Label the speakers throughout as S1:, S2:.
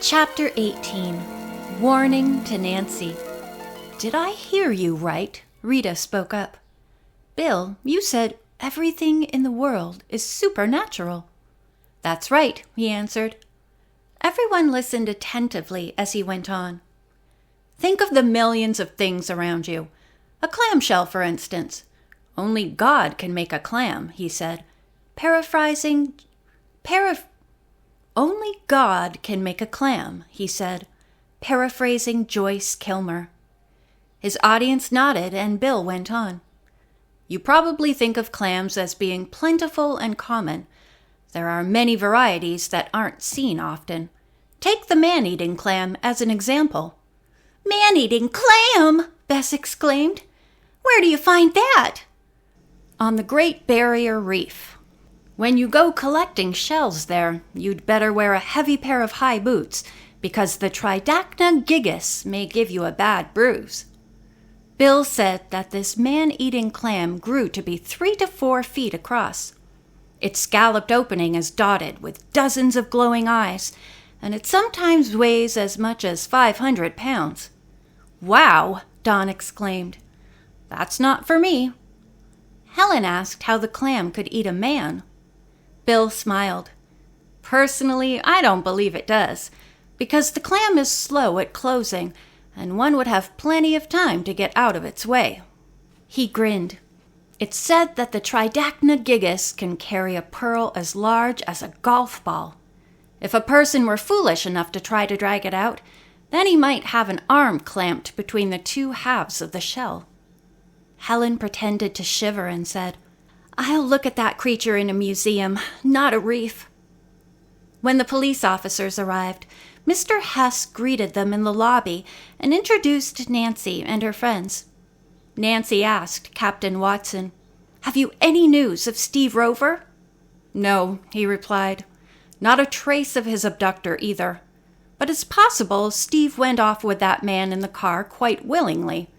S1: Chapter 18. Warning to Nancy. "Did I hear you right?" Rita spoke up. "Bill, you said everything in the world is supernatural." "That's right," he answered. Everyone listened attentively as he went on. "Think of the millions of things around you. A clamshell, for instance. Only God can make a clam," he said, Only God can make a clam, he said, paraphrasing Joyce Kilmer. His audience nodded, and Bill went on. "You probably think of clams as being plentiful and common. There are many varieties that aren't seen often. Take the man-eating clam as an example." "Man-eating clam!" Bess exclaimed. "Where do you find that?" "On the Great Barrier Reef. When you go collecting shells there, you'd better wear a heavy pair of high boots, because the Tridacna gigas may give you a bad bruise." Bill said that this man-eating clam grew to be 3 to 4 feet across. Its scalloped opening is dotted with dozens of glowing eyes, and it sometimes weighs as much as 500 pounds. "Wow!" Don exclaimed. "That's not for me." Helen asked how the clam could eat a man. Bill smiled. "Personally, I don't believe it does, because the clam is slow at closing, and one would have plenty of time to get out of its way." He grinned. "It's said that the Tridacna gigas can carry a pearl as large as a golf ball. If a person were foolish enough to try to drag it out, then he might have an arm clamped between the two halves of the shell." Helen pretended to shiver and said, "I'll look at that creature in a museum, not a reef." When the police officers arrived, Mr. Hess greeted them in the lobby and introduced Nancy and her friends. Nancy asked Captain Watson, "Have you any news of Steve Rover?" "No," he replied. "Not a trace of his abductor either. But it's possible Steve went off with that man in the car quite willingly.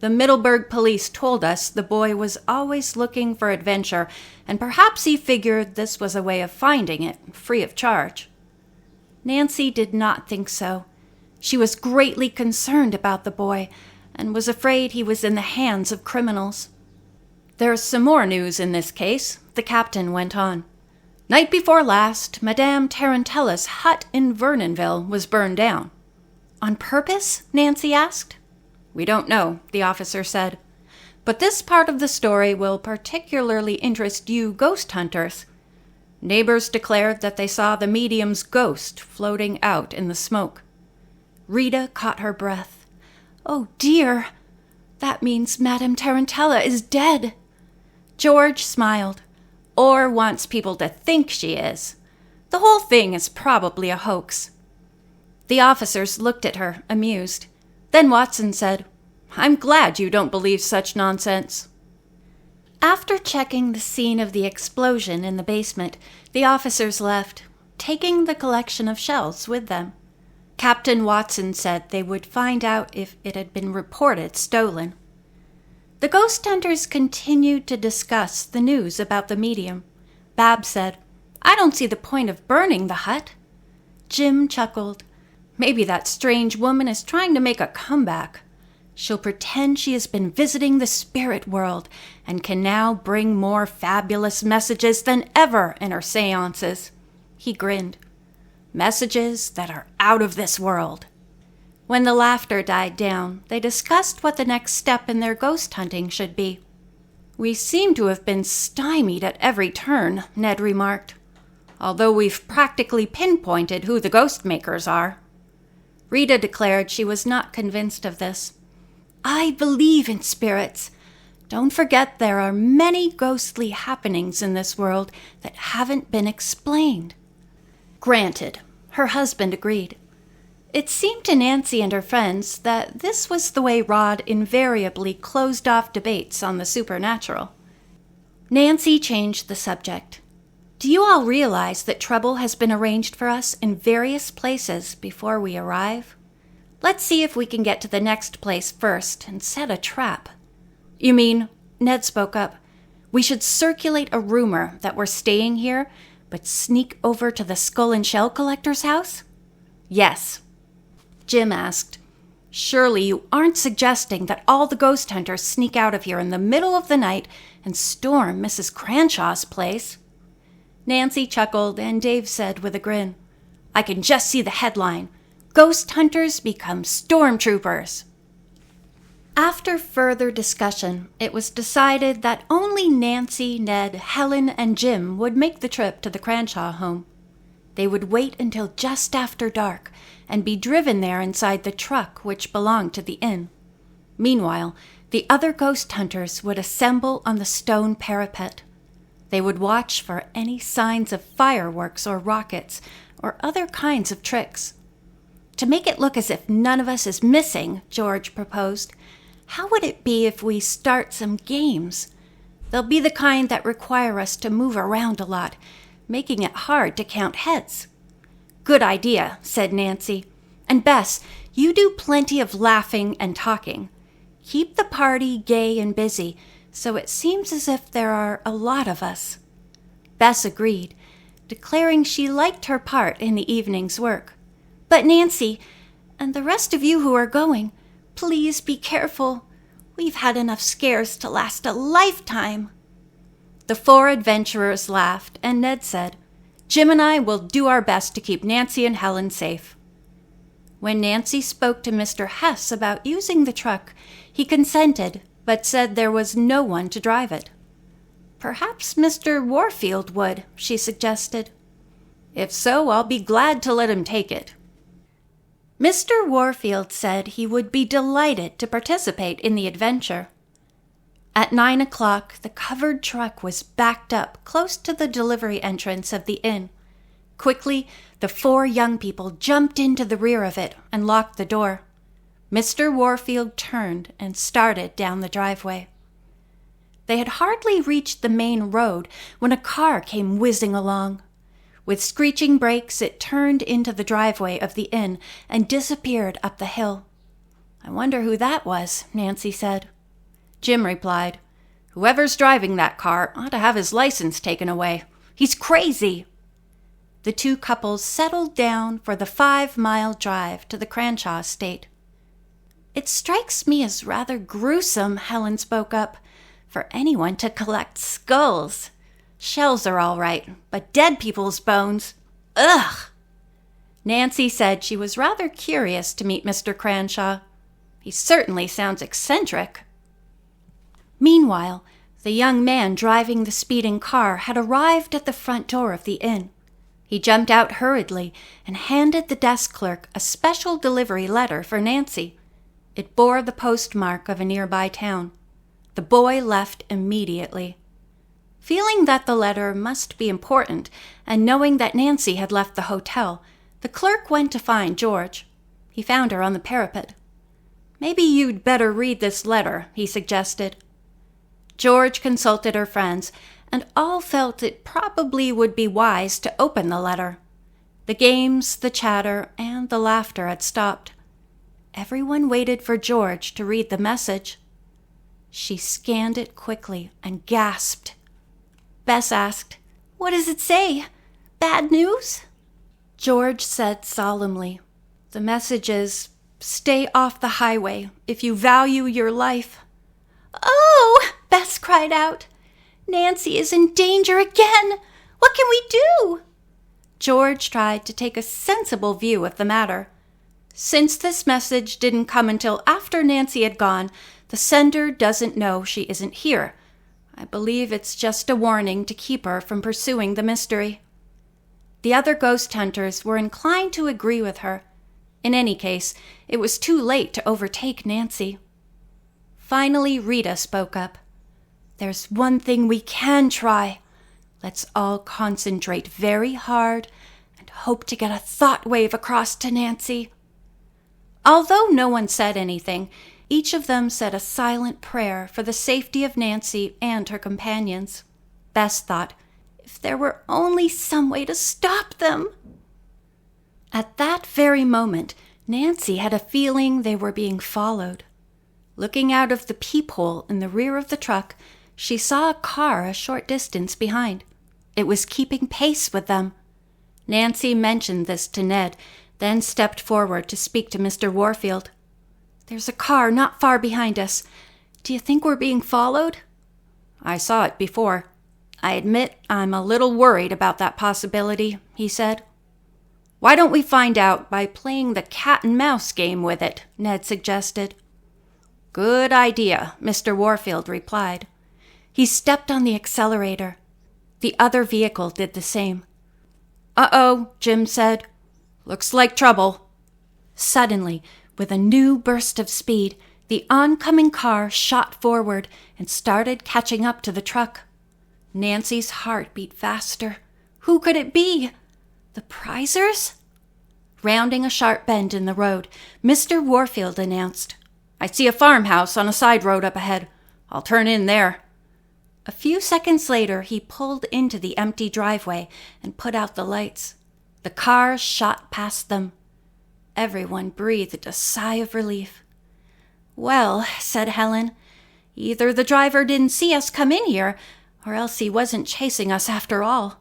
S1: The Middleburg police told us the boy was always looking for adventure, and perhaps he figured this was a way of finding it, free of charge." Nancy did not think so. She was greatly concerned about the boy, and was afraid he was in the hands of criminals. "There's some more news in this case," the captain went on. "Night before last, Madame Tarantella's hut in Vernonville was burned down." "On purpose?" Nancy asked. "We don't know," the officer said. "But this part of the story will particularly interest you ghost hunters. Neighbors declared that they saw the medium's ghost floating out in the smoke." Rita caught her breath. "Oh dear! That means Madame Tarantella is dead." George smiled. "Or wants people to think she is. The whole thing is probably a hoax." The officers looked at her, amused. Then Watson said, "I'm glad you don't believe such nonsense." After checking the scene of the explosion in the basement, the officers left, taking the collection of shells with them. Captain Watson said they would find out if it had been reported stolen. The ghost hunters continued to discuss the news about the medium. Bab said, "I don't see the point of burning the hut." Jim chuckled. "Maybe that strange woman is trying to make a comeback. She'll pretend she has been visiting the spirit world and can now bring more fabulous messages than ever in her seances." He grinned. "Messages that are out of this world." When the laughter died down, they discussed what the next step in their ghost hunting should be. "We seem to have been stymied at every turn," Ned remarked, "although we've practically pinpointed who the ghost makers are." Rita declared she was not convinced of this. "I believe in spirits. Don't forget there are many ghostly happenings in this world that haven't been explained." "Granted," her husband agreed. It seemed to Nancy and her friends that this was the way Rod invariably closed off debates on the supernatural. Nancy changed the subject. "Do you all realize that trouble has been arranged for us in various places before we arrive? Let's see if we can get to the next place first and set a trap." "You mean," Ned spoke up, "we should circulate a rumor that we're staying here, but sneak over to the Skull and Shell Collector's house?" Yes. Jim asked, "Surely you aren't suggesting that all the ghost hunters sneak out of here in the middle of the night and storm Mrs. Cranshaw's place?" Nancy chuckled, and Dave said with a grin, "I can just see the headline, 'Ghost Hunters Become Stormtroopers.'" After further discussion, it was decided that only Nancy, Ned, Helen, and Jim would make the trip to the Cranshaw home. They would wait until just after dark and be driven there inside the truck which belonged to the inn. Meanwhile, the other ghost hunters would assemble on the stone parapet. They would watch for any signs of fireworks or rockets or other kinds of tricks. "To make it look as if none of us is missing," George proposed, "how would it be if we start some games? They'll be the kind that require us to move around a lot, making it hard to count heads." "Good idea," said Nancy. "And Bess, you do plenty of laughing and talking. Keep the party gay and busy, so it seems as if there are a lot of us." Bess agreed, declaring she liked her part in the evening's work. "But Nancy, and the rest of you who are going, please be careful. We've had enough scares to last a lifetime." The 4 adventurers laughed, and Ned said, "Jim and I will do our best to keep Nancy and Helen safe." When Nancy spoke to Mr. Hess about using the truck, he consented, but said there was no one to drive it. "Perhaps Mr. Warfield would," she suggested. "If so, I'll be glad to let him take it." Mr. Warfield said he would be delighted to participate in the adventure. At 9 o'clock, the covered truck was backed up close to the delivery entrance of the inn. Quickly, the 4 young people jumped into the rear of it and locked the door. Mr. Warfield turned and started down the driveway. They had hardly reached the main road when a car came whizzing along. With screeching brakes, it turned into the driveway of the inn and disappeared up the hill. "I wonder who that was," Nancy said. Jim replied, "Whoever's driving that car ought to have his license taken away. He's crazy." The 2 couples settled down for the 5-mile drive to the Cranshaw estate. "It strikes me as rather gruesome," Helen spoke up, "for anyone to collect skulls. Shells are all right, but dead people's bones, ugh!" Nancy said she was rather curious to meet Mr. Cranshaw. "He certainly sounds eccentric." Meanwhile, the young man driving the speeding car had arrived at the front door of the inn. He jumped out hurriedly and handed the desk clerk a special delivery letter for Nancy. It bore the postmark of a nearby town. The boy left immediately. Feeling that the letter must be important, and knowing that Nancy had left the hotel, the clerk went to find George. He found her on the parapet. "Maybe you'd better read this letter," he suggested. George consulted her friends, and all felt it probably would be wise to open the letter. The games, the chatter, and the laughter had stopped. Everyone waited for George to read the message. She scanned it quickly and gasped. Bess asked, "What does it say? Bad news?" George said solemnly, "The message is, stay off the highway if you value your life." "Oh!" Bess cried out. "Nancy is in danger again! What can we do?" George tried to take a sensible view of the matter. "Since this message didn't come until after Nancy had gone, the sender doesn't know she isn't here. I believe it's just a warning to keep her from pursuing the mystery." The other ghost hunters were inclined to agree with her. In any case, it was too late to overtake Nancy. Finally, Rita spoke up. "There's one thing we can try. Let's all concentrate very hard and hope to get a thought wave across to Nancy." Although no one said anything, each of them said a silent prayer for the safety of Nancy and her companions. Bess thought, if there were only some way to stop them. At that very moment, Nancy had a feeling they were being followed. Looking out of the peephole in the rear of the truck, she saw a car a short distance behind. It was keeping pace with them. Nancy mentioned this to Ned, then stepped forward to speak to Mr. Warfield. "There's a car not far behind us. Do you think we're being followed?" "I saw it before. I admit I'm a little worried about that possibility," he said. "Why don't we find out by playing the cat and mouse game with it?" Ned suggested. "Good idea," Mr. Warfield replied. He stepped on the accelerator. The other vehicle did the same. "Uh-oh," Jim said. "Looks like trouble." Suddenly, with a new burst of speed, the oncoming car shot forward and started catching up to the truck. Nancy's heart beat faster. Who could it be? The Prizers? Rounding a sharp bend in the road, Mr. Warfield announced, "I see a farmhouse on a side road up ahead. I'll turn in there." A few seconds later, he pulled into the empty driveway and put out the lights. The cars shot past them. Everyone breathed a sigh of relief. "Well," said Helen, "either the driver didn't see us come in here, or else he wasn't chasing us after all."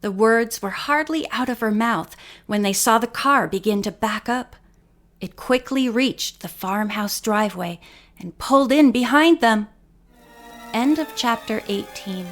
S1: The words were hardly out of her mouth when they saw the car begin to back up. It quickly reached the farmhouse driveway and pulled in behind them. End of chapter 18.